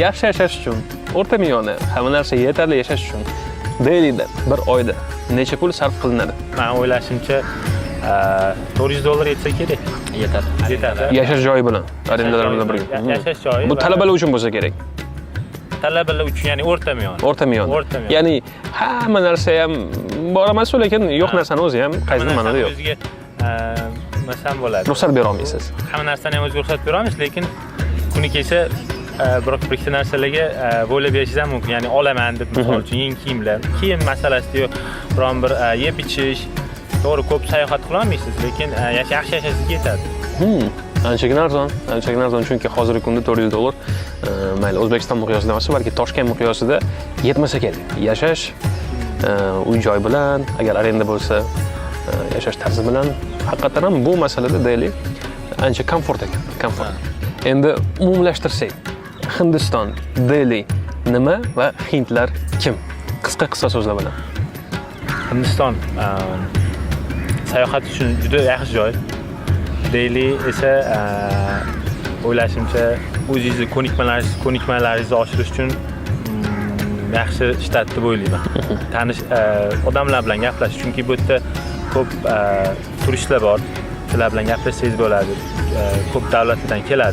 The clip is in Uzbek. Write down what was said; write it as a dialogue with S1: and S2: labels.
S1: yaxshi yashash uchun o'rta miyoni hamma narsa yetarli yashash uchun Delida bir oyda necha pul sarf qilinadi?
S2: Men o'ylashimcha $400 yetsa kerak. Yetadi.
S1: Yashash joyi bilan, arendalar bilan birga.
S2: Yashash joyi.
S1: Bu talabalar uchun bo'lsa kerak.
S2: Talabalar uchun, ya'ni o'rta miyoni.
S1: O'rta miyoni. Ya'ni hamma narsa ham bor emas, lekin yo'q narsani o'zi ham qaysi ma'noda yo'q.
S2: O'ziga masalan bo'ladi.
S1: Ruxsat bera olmaysiz.
S2: Hamma narsani ham o'ziga ruxsat bera olmaysiz, lekin kuni kecha biroq bitta narsalarga bo'lib yashash ham mumkin. Ya'ni olaman deb, misol uchun yangi kiyimlar, kiyim masalasida yo'q, biron bir yeb ichish, to'g'ri ko'p sayohat qila olmaysiz, lekin yaxshi yashashingizga yetadi.
S1: Anchagina arzon, chunki hozirgi kunda $400 mayli O'zbekiston miqyosida emas, balki Toshkent miqyosida yetmasa kerak. Yashash, uy-joy bilan, agar arenda bo'lsa, yashash tarzi bilan haqiqatan ham bu masalada Delhi ancha komfort ekan, komfort. Endi umumlashtirsak, Hindiston, Delhi nima va hindlar kim? Qisqa so'zlar bilan.
S2: Hindiston sayohat uchun juda yaxshi joy. Delhi esa o'ylashimcha o'zingizni ko'nikmalaringizni oshirish uchun yaxshi shtat deb o'ylayman. Tanish odamlar bilan gaplashish, chunki bu yerda ko'p turistlar bor. Shular bilan gaplashsangiz bo'ladi. Ko'p davlatlardan keladi.